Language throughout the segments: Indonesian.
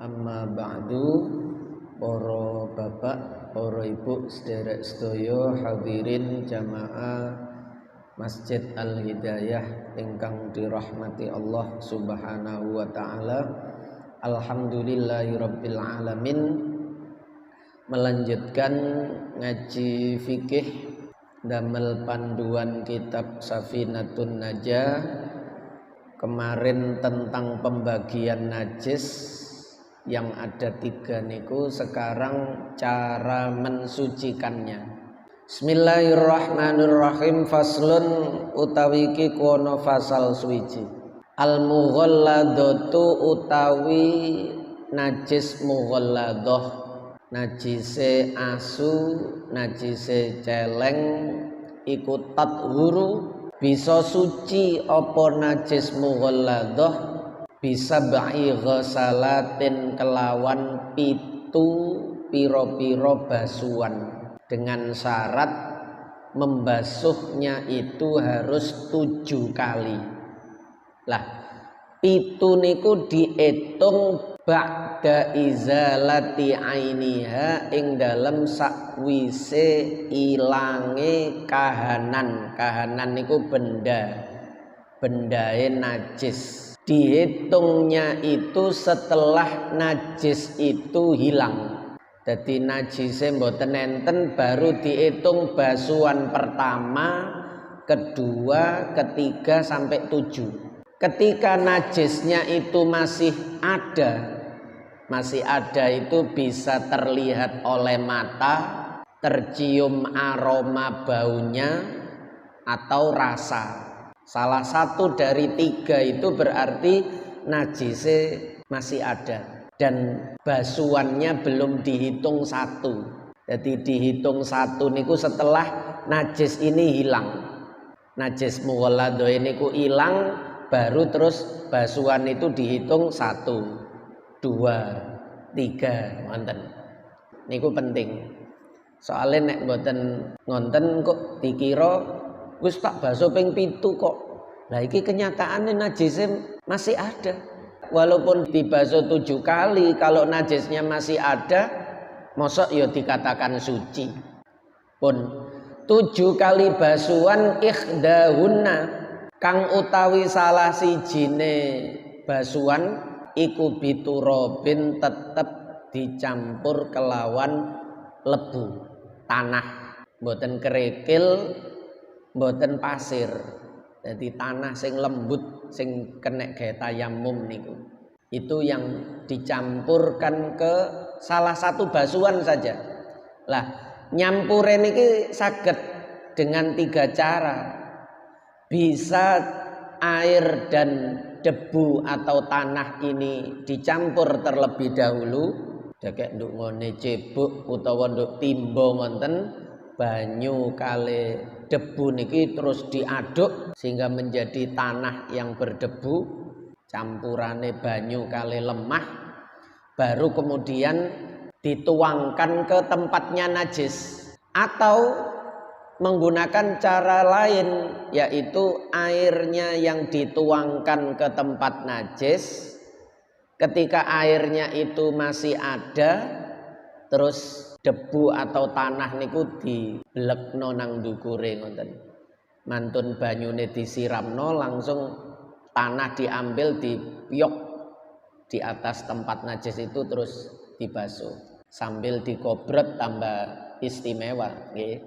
Amma ba'du, para bapak, para ibu, sederek sedaya hadirin jamaah Masjid Al-Hidayah ingkang dirahmati Allah Subhanahu wa taala. Alhamdulillahirabbil alamin. Melanjutkan ngaji fikih damel panduan kitab Safinatun Najah. Kemarin tentang pembagian najis yang ada 3 niku, sekarang cara mensucikannya. Bismillahirrahmanirrahim. Faslun utawi iki kono fasal suwiji. Al mughalladatu utawi najis mughalladah, najise asu, najise celeng iku tathuru, bisa suci apa najis mughalladah bisa ba'i ghasalatin kelawan pitu piro-piro basuhan, dengan syarat membasuhnya itu harus 7 kali. Lah pitu niku diitung ba'da izalati ainiha, ing dalem sakwise ilange kahanan. Kahanan niku bendae najis. Dihitungnya itu setelah najis itu hilang. Jadi najisnya mboten enten, baru dihitung basuhan pertama, kedua, ketiga sampai 7. Ketika najisnya itu masih ada itu bisa terlihat oleh mata, tercium aroma baunya atau rasa. Salah satu dari 3 itu berarti najisnya masih ada dan basuhannya belum dihitung 1. Jadi dihitung 1 niku setelah najis ini hilang. Najis mughalladah niku hilang, baru terus basuhan itu dihitung 1, 2, 3 wonten. Niku penting. Soalnya nek mboten ngonten kok dikira wis tak basuh ping 7 kok. Lah iki kenyataannya najisnya masih ada. Walaupun dibasuh 7 kali, kalau najisnya masih ada, mosok ya dikatakan suci. Pun 7 kali basuhan ikhdahunna, kang utawi salah sijine basuhan iku biturobin, tetep dicampur kelawan lebu, tanah, mboten kerikil, mboten pasir. Jadi tanah sing lembut sing kena gawe tayamum niku. Itu yang dicampurkan ke salah satu basuhan saja. Lah, nyampure niki saged dengan 3 cara. Bisa air dan debu atau tanah ini dicampur terlebih dahulu, dek nduk ngene cebuk utawa nduk timba wonten, banyu kali debu niki terus diaduk sehingga menjadi tanah yang berdebu, campurane banyu kali lemah, baru kemudian dituangkan ke tempatnya najis. Atau menggunakan cara lain, yaitu airnya yang dituangkan ke tempat najis, ketika airnya itu masih ada, terus debu atau tanah niku diblekno nang ndukure ngoten. Mantun banyune disiramno, langsung tanah diambil dipiyok di atas tempat najis itu, terus dibasuh sambil dikobrot, tambah istimewa nggih.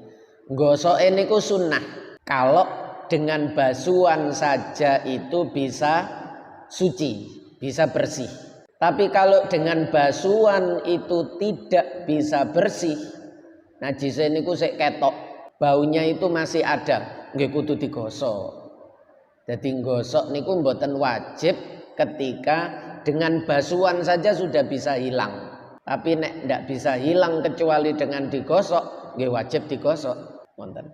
Nggosoke niku sunnah. Kalau dengan basuhan saja itu bisa suci, bisa bersih. Tapi kalau dengan basuhan itu tidak bisa bersih, najisnya niku sik ketok, baunya itu masih ada, nggih kudu digosok. Jadi nggosok niku mboten wajib ketika dengan basuhan saja sudah bisa hilang. Tapi nek ndak bisa hilang kecuali dengan digosok, nggih wajib digosok. Wonten.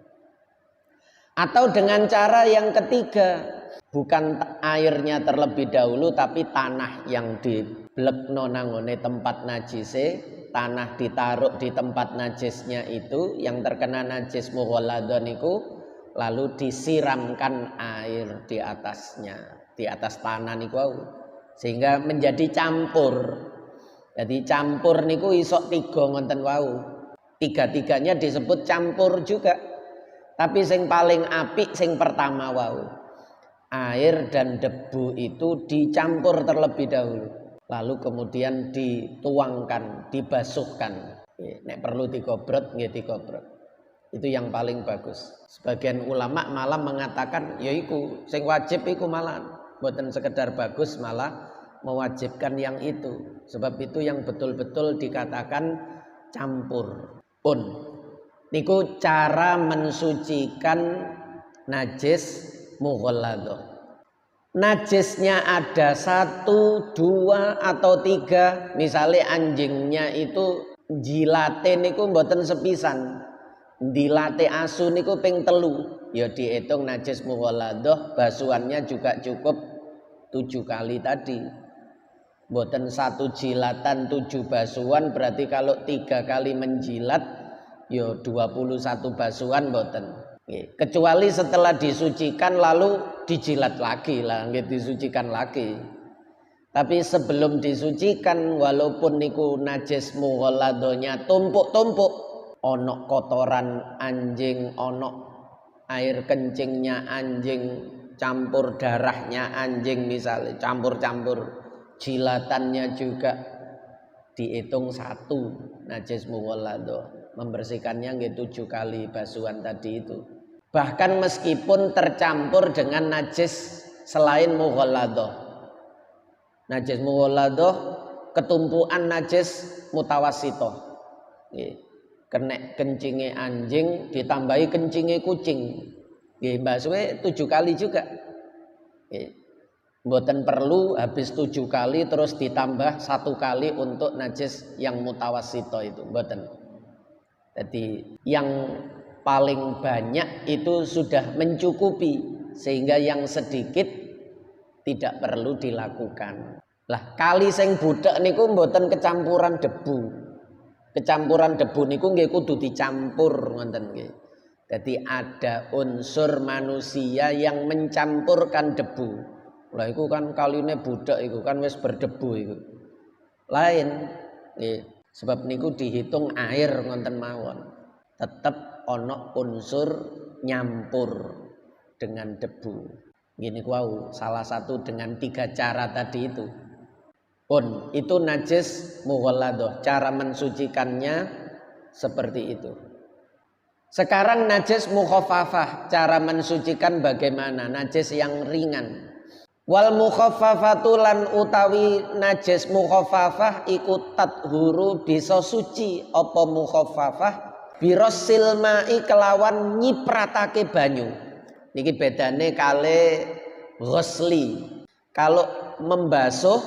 Atau dengan cara yang ketiga, bukan airnya terlebih dahulu, tapi tanah yang diblekno nangone tempat najise, tanah ditaruh di tempat najisnya itu yang terkena najis mughalladah niku, lalu disiramkan air di atasnya, di atas tanah niku, sehingga menjadi campur. Jadi campur niku isok 3 ngoten wau. Tiga-tiganya disebut campur juga. Tapi sing paling apik sing pertama wau. Air dan debu itu dicampur terlebih dahulu. Lalu kemudian dituangkan, dibasuhkan. Nek perlu dikobrot, nggih dikobrot. Itu yang paling bagus. Sebagian ulama malah mengatakan yaiku sing wajib iku malah mboten sekedar bagus, malah mewajibkan yang itu. Sebab itu yang betul-betul dikatakan campur. Pun niku cara mensucikan najis mughalladhah. Najisnya ada 1, 2 atau 3. Misalnya anjingnya itu jilate niku mboten sepisan. Dilate asu niku ping 3. Ya dihitung najis mughalladhah, basuhannya juga cukup 7 kali tadi. Mboten 1 jilatan 7 basuhan, berarti kalau 3 kali menjilat ya 21 basuhan mboten. Kecuali setelah disucikan lalu dijilat lagi lah, nggih disucikan lagi. Tapi sebelum disucikan, walaupun niku najis mughalladhahnya tumpuk-tumpuk, ono kotoran anjing, ono air kencingnya anjing, campur darahnya anjing misalnya, campur-campur jilatannya juga dihitung 1 najis mughalladhah, membersihkannya nggih 7 kali basuhan tadi itu. Bahkan meskipun tercampur dengan najis selain mughalladhah. Najis mughalladhah ketumpuan najis mutawassithah. Nggih. Kenek kencinge anjing ditambahi kencinge kucing. Nggih, basuhe 7 kali juga. Nggih. Mboten perlu habis 7 kali terus ditambah 1 kali untuk najis yang mutawassithah itu, mboten. Jadi yang paling banyak itu sudah mencukupi, sehingga yang sedikit tidak perlu dilakukan. Lah kali sing budhek niku mboten kecampuran debu. Kecampuran debu niku nggih kudu dicampur ngoten nggih. Jadi ada unsur manusia yang mencampurkan debu. Lah iku kan kaline budhek iku kan wis berdebu iku. Lain nggih, sebab niku dihitung air ngoten mawon. Tetep ana unsur nyampur dengan debu. Gini wau salah satu dengan 3 cara tadi itu. Pun itu najis mughalladhah, cara mensucikannya seperti itu. Sekarang najis mukhaffafah, cara mensucikan bagaimana? Najis yang ringan. Wal mukhaffafatu lan utawi najis mukhaffafah iku tathuru bisa suci apa mukhaffafah birosil ma'i kelawan nyipratake banyu. Niki bedane kali ghusli. Kalau membasuh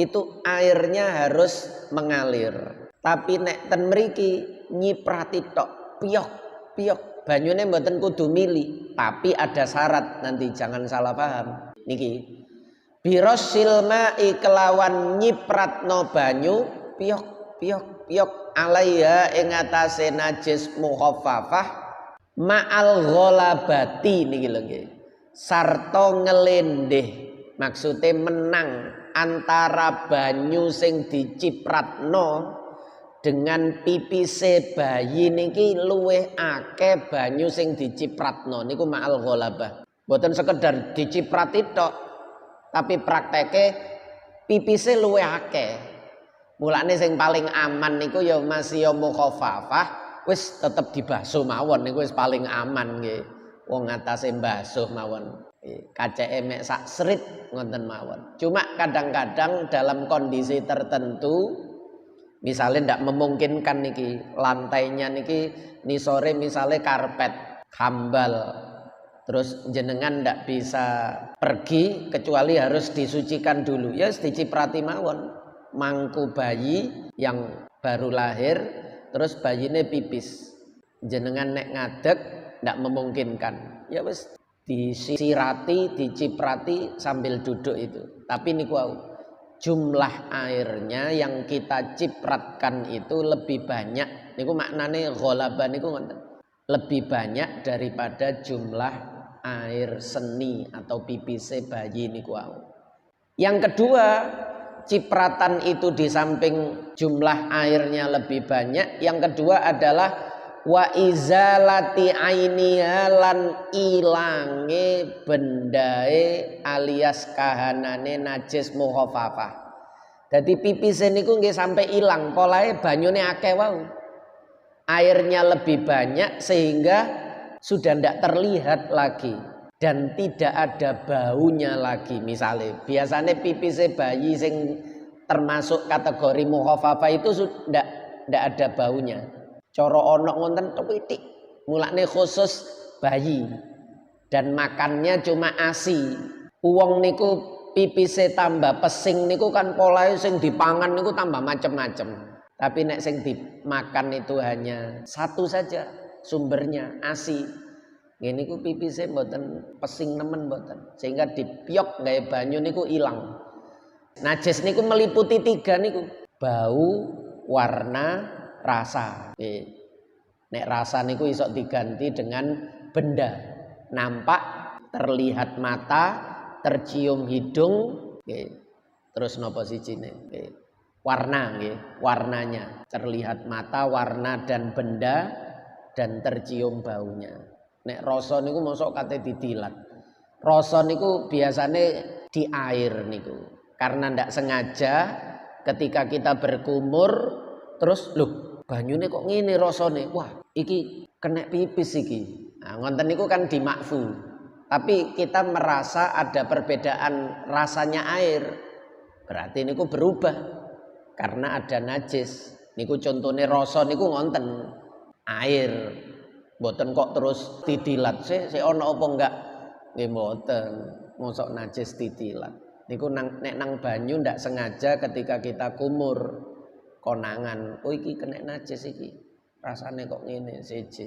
itu airnya harus mengalir. Tapi nek ten mriki nyiprati tok, piyok banyune mboten kudu mili, tapi ada syarat, nanti jangan salah paham. Niki birosil ma'i kelawan nyipratno banyu piyok alaiha ing atase najis mukhaffafah ma'al ghalabati niki lho nggih. Sarta ngelendeh, maksude menang antara banyu sing dicipratno dengan pipise bayi niki luwih akeh banyu sing dicipratno niku ma'al ghalabah. Mboten sekedar diciprati tok, tapi prakteke pipise luwih akeh. Mulane sing paling aman niku ya masih ya mukhaffafah, wis tetep dibasuh mawon niku wis paling aman nggih. Wong atase mbasuh mawon. Kaceke mek sak srit ngoten mawon. Cuma kadang-kadang dalam kondisi tertentu misalnya ndak memungkinkan niki, lantainya niki nisore misalnya karpet hambal. Terus jenengan ndak bisa pergi kecuali harus disucikan dulu. Ya diciprati mawon. Mangku bayi yang baru lahir terus bayine pipis. Jenengan nek ngadeg ndak memungkinkan. Ya wis disirati, diciprati sambil duduk itu. Tapi niku jumlah airnya yang kita cipratkan itu lebih banyak. Niku maknane ghalaba niku ngoten. Lebih banyak daripada jumlah air seni atau pipise bayi niku. Yang kedua, cipratan itu di samping jumlah airnya lebih banyak. Yang kedua adalah wa izalati ainiha lan ilange bendae alias kahanane najis mukhafafah. Dadi pipis niku nggih sampai ilang, polahe banyune akeh wae. Airnya lebih banyak sehingga sudah tidak terlihat lagi dan tidak ada baunya lagi. Misalnya biasanya pipis bayi sing termasuk kategori mukhafafah itu sudah tidak ada baunya. Coro onok ngonten titik mulane khusus bayi dan makannya cuma ASI. Uang niku pipise tambah pesing niku kan polahe sing dipangan niku tambah macem-macem. Tapi nek sing dimakan itu hanya satu saja sumbernya ASI. Ngene niku pipise mboten pesing nemen mboten. Sehingga dipiok gawe banyu niku ilang. Najis niku meliputi tiga niku. Bau, warna, rasa. Nek rasa niku iso diganti dengan benda. Nampak, terlihat mata, tercium hidung, terus nopo sijine. Warna, warnanya terlihat mata, warna dan benda dan tercium baunya. Nek rasa niku mosok kate didilat. Rasa niku biasanya di air niku. Karena ndak sengaja ketika kita berkumur terus loh banyune kok ngene rasane. Wah, iki kena pipis iki. Nah, ngonten niku kan dimakfu. Tapi kita merasa ada perbedaan rasanya air. Berarti niku berubah. Karena ada najis. Niku contohnya rasa niku ngonten air. Mboten kok terus didilat. Saya ono apa enggak? Nggih mboten. Mosok najis didilat. Niku nek nang banyu ndak sengaja ketika kita kumur konangan. Oh iki kena najis iki. Rasane kok ngene siji.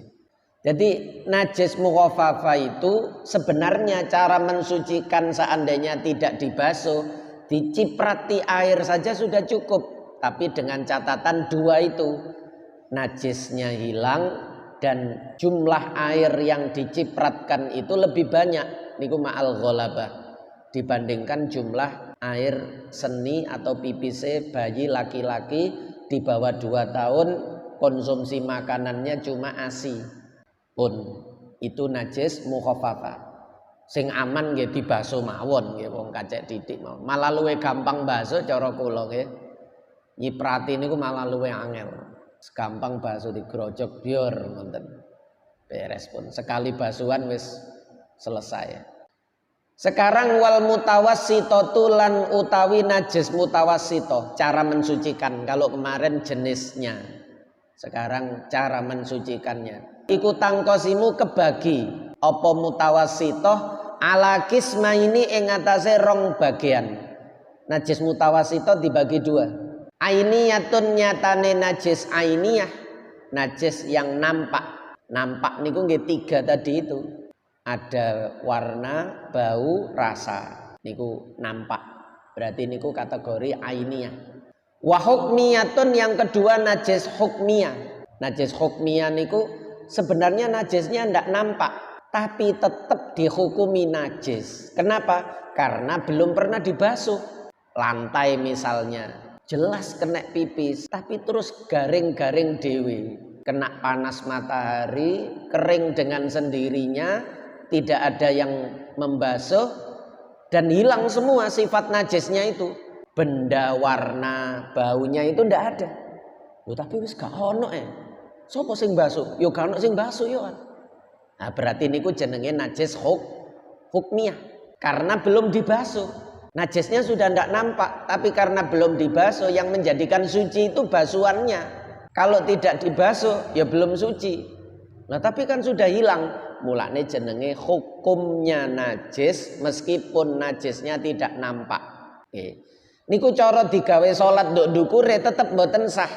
Jadi najis mukhafafah itu sebenarnya cara mensucikan seandainya tidak dibasuh, diciprati air saja sudah cukup. Tapi dengan catatan dua itu, najisnya hilang dan jumlah air yang dicipratkan itu lebih banyak. Niku ma'al ghalabah dibandingkan jumlah air seni atau pipise bayi laki-laki di bawah 2 tahun konsumsi makanannya cuma ASI pun itu najis mukhafafah. Sing aman nggih dibasuh mawon nggih wong kacek titik mawon. Malah luwih gampang basuh cara kula nggih. Nyiprati niku malah luwih angel. Gampang basuh digrojok biar ngoten. Beres pun. Sekali basuhan wis selesai. Sekarang wal mutawassithatu lan utawi najis mutawassithah, cara mensucikan. Kalau kemarin jenisnya. Sekarang cara mensucikannya. Iku tangkosimu kebagi apa mutawassithah ala kismaini ing atase rong bagian. Najis mutawassithah dibagi dua. Ainiyatun nyatane najis ainiyah, najis yang nampak. Nampak niku nggih 3 tadi itu. Ada warna, bau, rasa. Niku nampak. Berarti niku kategori ainiyah. Wa hukmiyatun yang kedua najis hukmiyah. Najis hukmiyah niku sebenarnya najisnya ndak nampak, tapi tetap dihukumi najis. Kenapa? Karena belum pernah dibasuh. Lantai misalnya jelas kena pipis, tapi terus garing-garing dewe, kena panas matahari, kering dengan sendirinya, tidak ada yang membasuh dan hilang semua sifat najisnya itu. Benda, warna, baunya itu ndak ada. Loh, tapi wis gak ono Sopo sing basuh? Yo gak ono sing basuh yo kan. Nah, berarti niku jenenge najis hukmiyah karena belum dibasuh. Najisnya sudah tidak nampak, tapi karena belum dibasuh yang menjadikan suci itu basuhannya. Kalau tidak dibasuh, ya belum suci. Nah, tapi kan sudah hilang. Mulane jenenge hukumnya najis meskipun najisnya tidak nampak. Niku cara digawe salat nduk ndukure tetep mboten sah.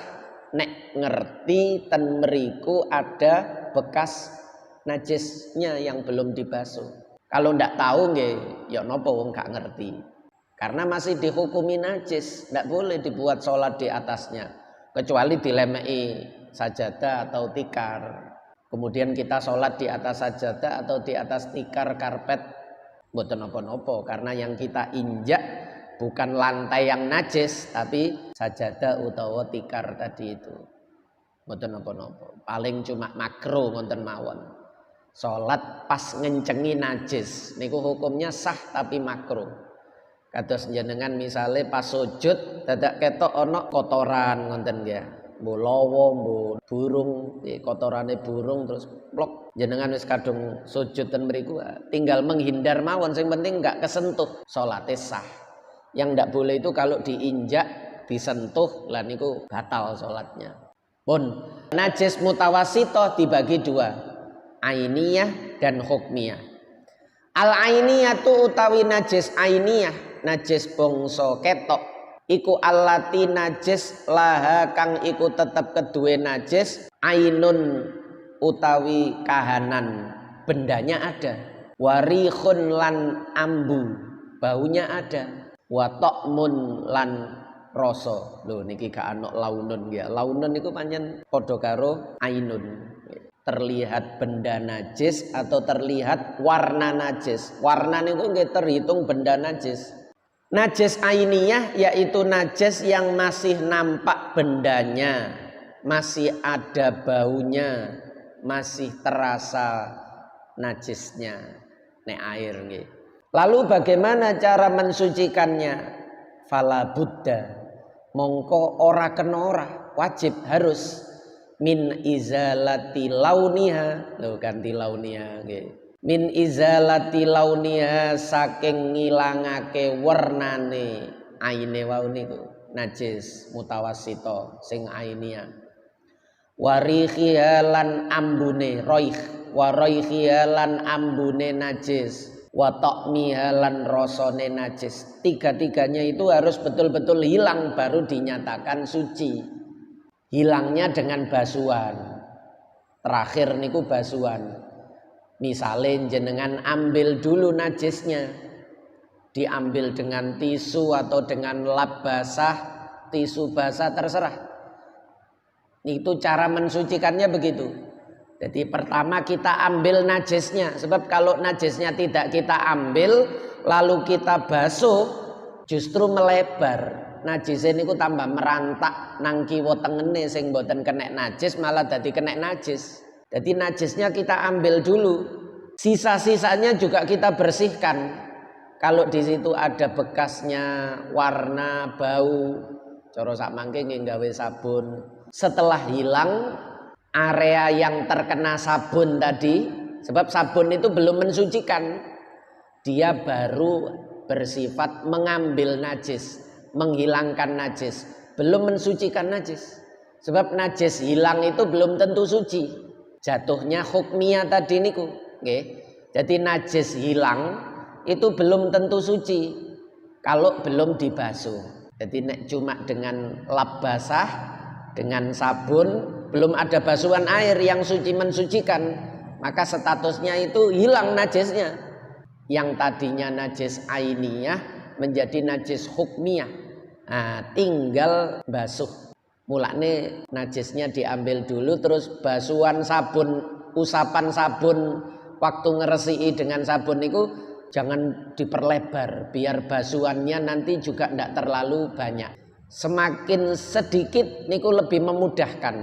Nek ngerti ten mriku ada bekas najisnya yang belum dibasuh. Kalau ndak tahu nggih, ya napa wong gak ngerti. Karena masih dihukumi najis, tidak boleh dibuat sholat di atasnya, kecuali dilemei sajadah atau tikar. Kemudian kita sholat di atas sajadah atau di atas tikar karpet, mboten napa-napa, karena yang kita injak bukan lantai yang najis, tapi sajadah utawa tikar tadi itu. Mboten napa-napa. Paling cuma makruh ngoten mawon. Salat pas ngencengi najis niku hukumnya sah tapi makruh. Kados jenengan misale pas sujud dadak ketok ana kotoran ngoten nggih. Mbo lawa, mbo burung, kotorane burung terus plok. Jenengan wis kadung sujud ten mriku tinggal menghindar mawon, sing penting enggak kesentuh, salate sah. Yang ndak boleh itu kalau diinjak, disentuh, lah niku batal salatnya. Pun najis mutawasito dibagi dua, ainiyah dan hukmiyah. Al ainiyah tu utawi najis ainiyah, najis bangsa ketok, iku allati najis laha kang iku tetep kedue najis ainun utawi kahanan, bendanya ada, warihun lan ambu, baunya ada, wa ta'mun lan rasa. Lho niki gak ana launun ya. Launun niku pancen padha karo ainun. Terlihat benda najis atau terlihat warna najis. Warna niku nggih terhitung benda najis. Najis ainiyah yaitu najis yang masih nampak bendanya, masih ada baunya, masih terasa najisnya. Nek air nggih. Lalu bagaimana cara mensucikannya? Fala buddha, mongko ora kena ora, wajib harus min izalati launiha. Lho ganti launiha nggih. Min izalati launiha, saking ngilangake wernane aine wau niku najis mutawassito sing ainiyah. Warikhiha lan ambune roih, warikhiha lan ambune najis, wa ta'miha lan rasane najis. Tiga-tiganya itu harus betul-betul hilang baru dinyatakan suci. Hilangnya dengan basuhan. Terakhir niku basuhan. Misalnya jenengan ambil dulu najisnya, diambil dengan tisu atau dengan lap basah, tisu basah terserah. Itu cara mensucikannya begitu. Jadi pertama kita ambil najisnya, sebab kalau najisnya tidak kita ambil lalu kita basuh justru melebar. Najisnya niku tambah merantak nang kiwa tengene sing mboten kena najis malah dadi kena najis. Jadi najisnya kita ambil dulu, sisa-sisanya juga kita bersihkan. Kalau di situ ada bekasnya, warna, bau, cara sak mangke nggih gawe sabun. Setelah hilang area yang terkena sabun tadi, sebab sabun itu belum mensucikan, dia baru bersifat mengambil najis, menghilangkan najis, belum mensucikan najis. Sebab najis hilang itu belum tentu suci. Jatuhnya hukmiyah tadi niku, nggih. Jadi najis hilang itu belum tentu suci kalau belum dibasuh. Jadi nek cuma dengan lap basah, dengan sabun, belum ada basuhan air yang suci mensucikan, maka statusnya itu hilang najisnya. Yang tadinya najis ainiyah menjadi najis hukmiyah. Nah, tinggal basuh. Mulane najisnya diambil dulu, terus basuhan sabun, usapan sabun waktu ngeresiki dengan sabun itu jangan diperlebar, biar basuhannya nanti juga tidak terlalu banyak. Semakin sedikit niku lebih memudahkan,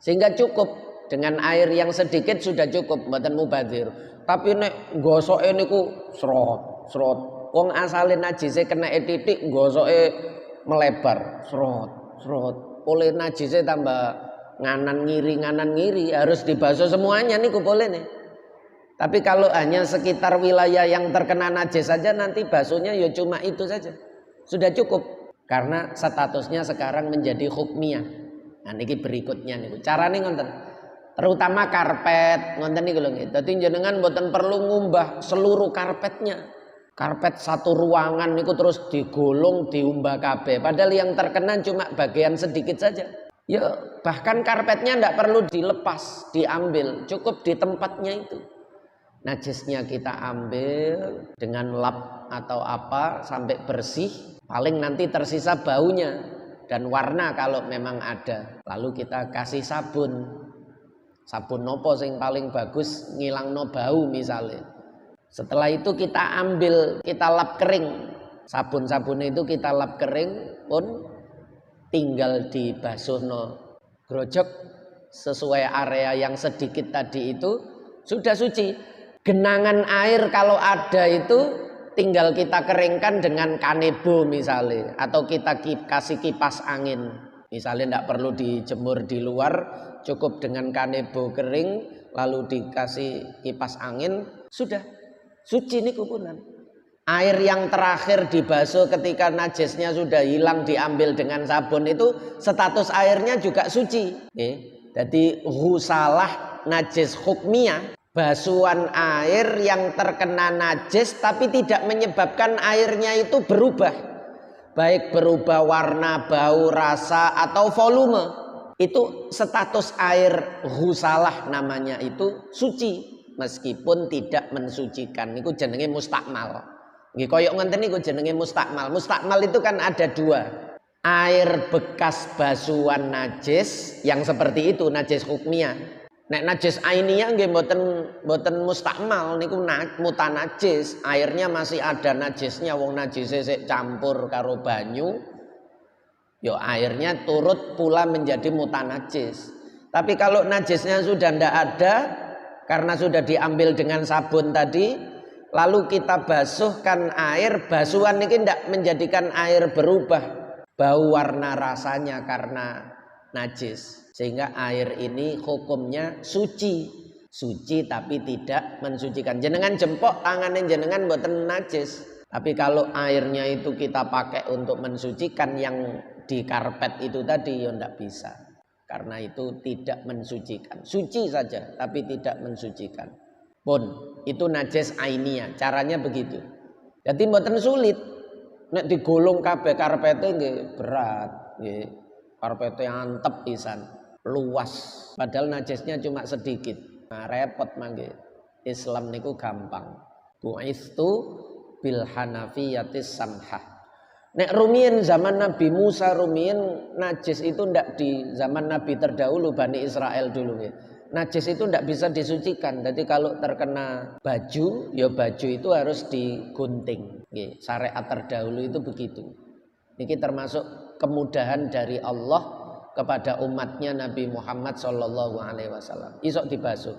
sehingga cukup dengan air yang sedikit sudah cukup, mboten mubadzir. Tapi nek gosoke niku srot wong asale najise kena titik, gosoke melebar srot oleh najise tambah nganan ngiri harus dibasuh semuanya niku boleh nih. Tapi kalau hanya sekitar wilayah yang terkena najis saja, nanti basuhnya ya cuma itu saja sudah cukup. Karena statusnya sekarang menjadi hukmiyah. Nah niki berikutnya niku carane ngoten. Terutama karpet ngoten niku lho nggih. Dadi jenengan mboten perlu ngumbah seluruh karpetnya. Karpet satu ruangan niku terus digulung diumbah kabeh. Padahal yang terkena cuma bagian sedikit saja. Ya bahkan karpetnya ndak perlu dilepas, diambil, cukup di tempatnya itu. Najisnya kita ambil dengan lap atau apa sampai bersih, paling nanti tersisa baunya dan warna kalau memang ada. Lalu kita kasih sabun. Sabun nopo sing paling bagus ngilangno bau misalnya. Setelah itu kita ambil, kita lap kering. Sabun-sabun itu kita lap kering pun tinggal dibasuhno grojok sesuai area yang sedikit tadi itu sudah suci. Genangan air kalau ada itu tinggal kita keringkan dengan kanebo misalnya, atau kita kasih kipas angin. Misalnya tidak perlu dijemur di luar, cukup dengan kanebo kering lalu dikasih kipas angin, sudah suci ini kupunan. Air yang terakhir dibasuh ketika najisnya sudah hilang diambil dengan sabun itu status airnya juga suci. Jadi ghusalah najis hukmiyah, basuhan air yang terkena najis tapi tidak menyebabkan airnya itu berubah. Baik berubah warna, bau, rasa atau volume. Itu status air ghusalah namanya itu suci. Meskipun tidak mensucikan. Itu jenenge mustakmal. Nggih koyok ngenten niku jenenge mustakmal. Mustakmal itu kan ada dua. Air bekas basuhan najis yang seperti itu najis hukmiyah. Nek najis ainiyah nggih mboten mustakmal niku mutanajis. Airnya masih ada najisnya, wong najise sik campur karo banyu. Yo airnya turut pula menjadi mutanajis. Tapi kalau najisnya sudah ndak ada karena sudah diambil dengan sabun tadi, lalu kita basuhkan air, basuhan ini tidak menjadikan air berubah bau warna rasanya karena najis, sehingga air ini hukumnya suci tapi tidak mensucikan. Jenengan jempok tangannya jenengan mboten najis, tapi kalau airnya itu kita pakai untuk mensucikan yang di karpet itu tadi ya ndak bisa, karena itu tidak mensucikan. Suci saja tapi tidak mensucikan pun itu najis ainiyah. Caranya begitu. Jadi mboten sulit. Nek digolong kabeh karpete nggih berat, nggih. Karpete antep pisan, luas. Padahal najisnya cuma sedikit. Nah, repot mangke. Islam niku gampang. Bu'istu bil hanafiyatis samhah. Nek rumiyin zaman Nabi Musa rumiyin najis itu ndak di zaman Nabi terdahulu Bani Israel dulu nggih. Najis itu tidak bisa disucikan. Jadi kalau terkena baju, ya baju itu harus digunting. Syariat terdahulu itu begitu. Ini termasuk kemudahan dari Allah kepada umatnya Nabi Muhammad SAW. Isok dibasuh.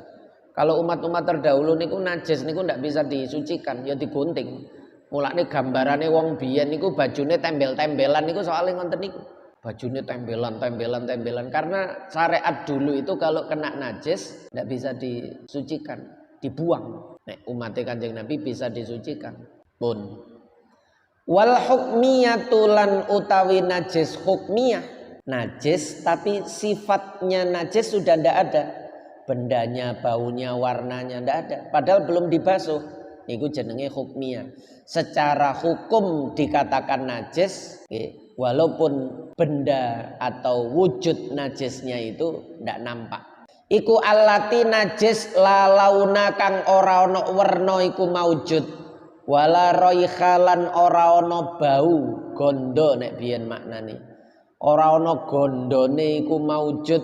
Kalau umat-umat terdahulu niku najis niku tidak bisa disucikan, ya digunting. Mulane gambarane wong biyen niku bajune tembel-tembelan niku soalnya ngonten niku. Bajunya tembelan karena syariat dulu itu kalau kena najis tidak bisa disucikan, dibuang. Nek umat Kanjeng Nabi bisa disucikan pun. Wal hukmiyatu lan utawi najis hukmiyah, najis tapi sifatnya najis sudah tidak ada, bendanya, baunya, warnanya tidak ada, padahal belum dibasuh. Niku jenenge hukmiyah. Secara hukum dikatakan najis, walaupun benda atau wujud najisnya itu tidak nampak. Iku allati najis la launa kang ora ana werna iku maujud, wala raikhalan ora ana bau gondo nek biyen maknane. Ora ana gondone iku maujud,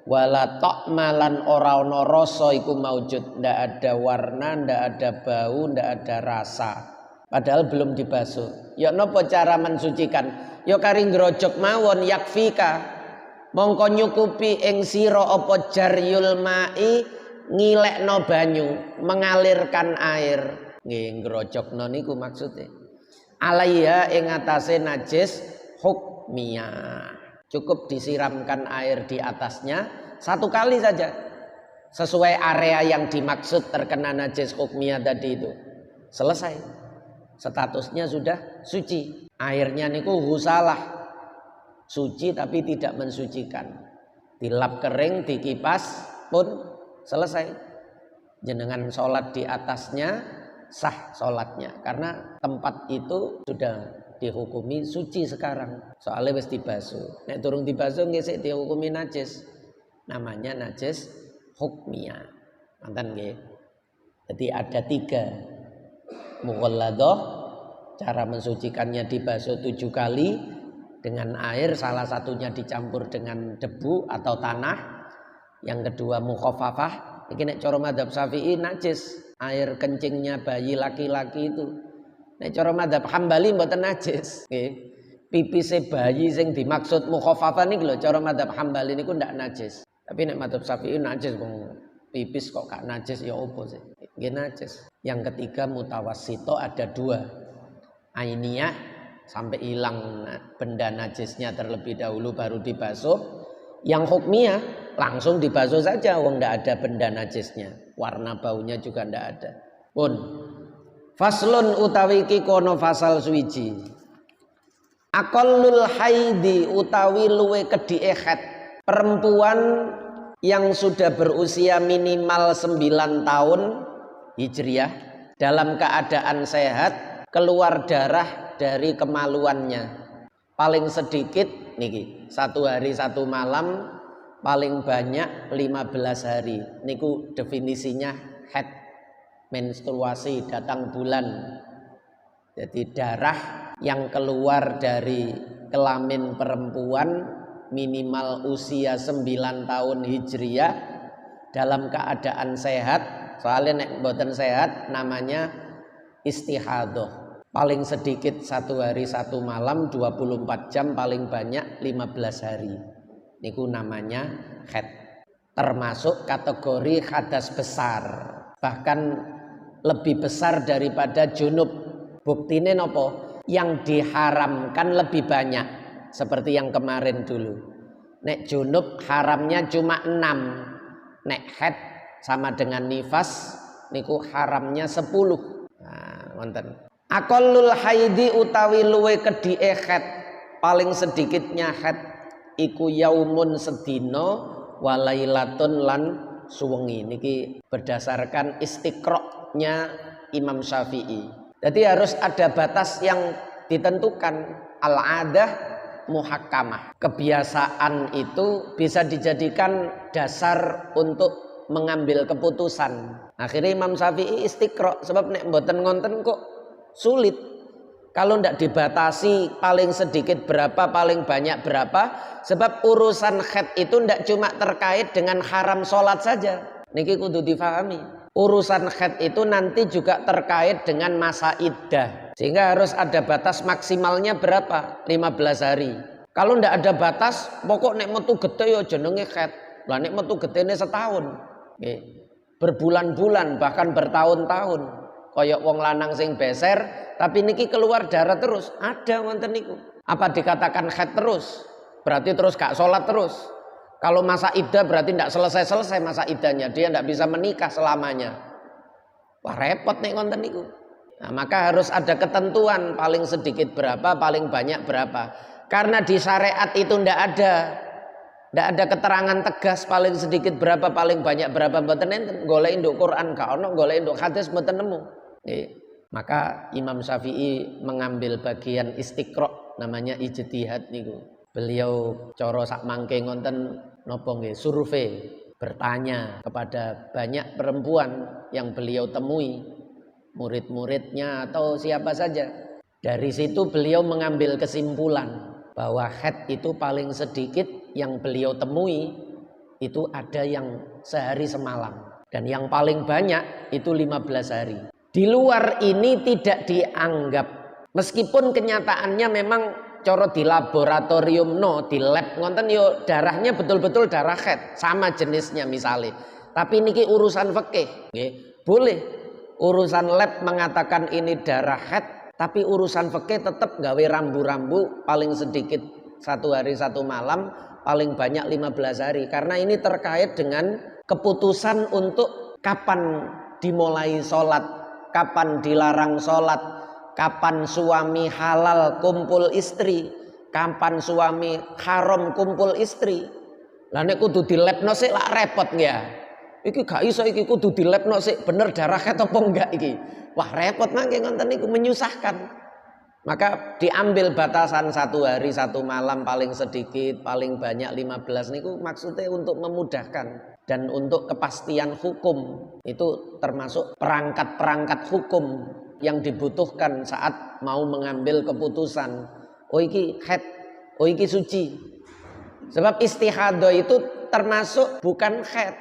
wala ta'malan ora ana rasa iku maujud, ndak ada warna, ndak ada bau, ndak ada rasa. Padahal belum dibasuh. Ya napa cara mensucikan? Ya kari ngrojok mawon yakfika. Mongko nyukupi ing sira apa jaryul mai ngilekno banyu, mengalirkan air. Nggih ngrojokno niku maksude. Alaiha ing atase najis hukmiyah. Cukup disiramkan air di atasnya satu kali saja. Sesuai area yang dimaksud terkena najis hukmiyah tadi itu. Selesai. Statusnya sudah suci. Airnya niku ghusalah. Suci tapi tidak mensucikan. Dilap kering, dikipas pun selesai. Jenengan sholat di atasnya sah sholatnya. Karena tempat itu sudah dihukumi suci sekarang. Soalnya wis dibasuh. Nek durung dibasuh nggih sik dihukumi najis. Namanya najis hukmiyah. Mantan nggih. Jadi ada 3. Mughalladah, cara mensucikannya dibasuh 7 kali dengan air, salah satunya dicampur dengan debu atau tanah. Yang kedua mukhaffafah, iki nek cara madzhab Syafi'i najis, air kencingnya bayi laki-laki itu Nek cara madzhab Hambali mboten najis. Nggih. Pipise bayi sing dimaksud mukhaffafah niki lho cara madzhab Hambali niku ndak najis. Tapi nek madzhab Syafi'i najis wong pipis kok gak najis ya opo sih? Nggih najis. Yang ketiga mutawassito ada dua. Ainiyah sampai hilang benda najisnya terlebih dahulu baru dibasuh. Yang hukmiyah langsung dibasuh saja wong ndak ada benda najisnya. Warna baunya juga ndak ada. Pun faslun utawi iki kono fasal suwiji. Aqallul haidi utawi luwe kedhike haid. Perempuan yang sudah berusia minimal 9 tahun Hijriah dalam keadaan sehat keluar darah dari kemaluannya paling sedikit niki 1 hari 1 malam, paling banyak 15 hari niku definisinya haid, menstruasi datang bulan. Jadi darah yang keluar dari kelamin perempuan minimal usia 9 tahun Hijriah dalam keadaan sehat. Soalnya nek mboten sehat namanya istihadah. Paling sedikit 1 hari 1 malam, 24 jam, paling banyak 15 hari. Niku namanya haid. Termasuk kategori hadas besar. Bahkan lebih besar daripada junub. Buktine nopo? Yang diharamkan lebih banyak. Seperti yang kemarin dulu. Nek junub haramnya cuma 6. Nek haid sama dengan nifas niku haramnya 10. Nah, wonten. Aqallul haidi utawi luwe kedhike haid, paling sedikitnya haid iku yaumun sedina walailatun lan suwengi. Niki berdasarkan istiqra'nya Imam Syafi'i. Jadi harus ada batas yang ditentukan. Al-adah muhakkamah. Kebiasaan itu bisa dijadikan dasar untuk mengambil keputusan. Akhirnya Imam Syafi'i istiqra' sebab nek mboten ngonten kok sulit. Kalau ndak dibatasi paling sedikit berapa, paling banyak berapa, sebab urusan haid itu ndak cuma terkait dengan haram sholat saja. Niki kudu difahami. Urusan haid itu nanti juga terkait dengan masa iddah. Sehingga harus ada batas maksimalnya berapa? 15 hari. Kalau ndak ada batas, pokok nek metu gede ya jenenge haid. Lah nek metu gedene setahun. Nggih. Berbulan-bulan bahkan bertahun-tahun. Kayak wong lanang sing beser, tapi niki keluar darah terus. Ada wonten niku. Apa dikatakan haid terus? Berarti terus gak sholat terus. Kalau masa iddah berarti tidak selesai-selesai masa iddahnya. Dia tidak bisa menikah selamanya. Wah repot nih konten niku. Nah, maka harus ada ketentuan paling sedikit berapa, paling banyak berapa. Karena di syariat itu tidak ada keterangan tegas paling sedikit berapa, paling banyak berapa. Mboten enten golek nduk Quran gak ono, golek nduk hadis mboten nemu. Maka Imam Syafi'i mengambil bagian istiqra' namanya ijtihad niku. Beliau coro sak mangke ngonten nopo nggih survei, bertanya kepada banyak perempuan yang beliau temui, murid-muridnya atau siapa saja. Dari situ beliau mengambil kesimpulan bahwa haid itu paling sedikit yang beliau temui itu ada yang sehari semalam dan yang paling banyak itu 15 hari. Di luar ini tidak dianggap, meskipun kenyataannya memang coro di laboratorium di lab ngonten yo darahnya betul-betul darah haid sama jenisnya misalnya. Tapi niki urusan fikih, nggih. Boleh urusan lab mengatakan ini darah haid, tapi urusan fikih tetap gawe rambu-rambu paling sedikit 1 hari 1 malam, paling banyak 15 hari. Karena ini terkait dengan keputusan untuk kapan dimulai sholat, kapan dilarang sholat, kapan suami halal kumpul istri, kapan suami haram kumpul istri. Lah nek kudu dilebno sik lak repot ya. Iki gak iso iki kudu dilebno sik bener darah atau enggak iki. Wah repot mangke ngonten niku menyusahkan. Maka diambil batasan 1 hari 1 malam paling sedikit, paling banyak 15 niku maksudnya untuk memudahkan dan untuk kepastian hukum. Itu termasuk perangkat-perangkat hukum yang dibutuhkan saat mau mengambil keputusan. Oh iki haid, oh iki suci. Sebab istihadah itu termasuk bukan haid.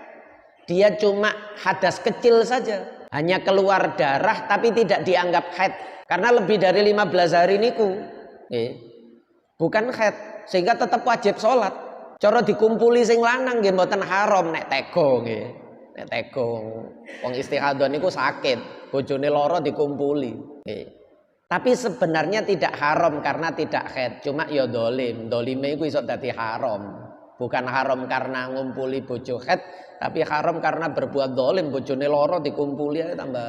Dia cuma hadas kecil saja. hanya keluar darah tapi tidak dianggap haid karena lebih dari 15 hari niku bukan haid sehingga tetap wajib sholat. Cara dikumpuli sing lanang nggih mboten haram nek tega nggih. Nek tega wong istighadah niku sakit, bojone lara dikumpuli. Tapi sebenarnya tidak haram karena tidak haid, cuma ya dolim. Dolime iku iso dadi haram. Bukan haram karena ngumpuli bojo haid, tapi haram karena berbuat dolim. Bojone lara dikumpuli tambah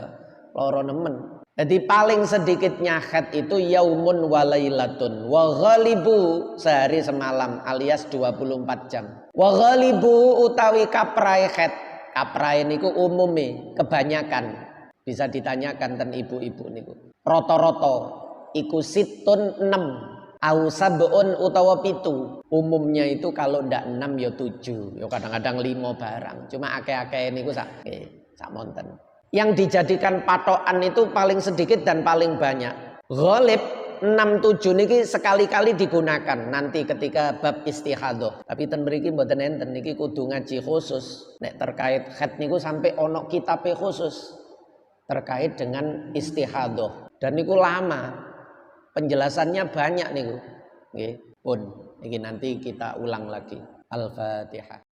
lara nemen. Jadi paling sedikitnya haid itu yaumun walailatun wa ghalibu sehari semalam alias 24 jam. Wa ghalibu utawi kaprai haid. Kaprai niku umume kebanyakan. Bisa ditanyakan ten ibu-ibu niku. Roto-roto iku situn 6 au sabun utawa pitu. Umumnya itu kalau ndak 6 ya 7, ya kadang-kadang 5 barang. Cuma akeh-akeh niku sak monten. Yang dijadikan patokan itu paling sedikit dan paling banyak. Ghalib 6-7 niki sekali-kali digunakan nanti ketika bab istihadah. Tapi ten mriki mboten enten niki kudu ngaji khusus. Nek terkait haid niku sampai ono kitabe khusus terkait dengan istihadah. Dan niku lama. Penjelasannya banyak niku. Nggih, pun iki nanti kita ulang lagi. Al-Fatihah.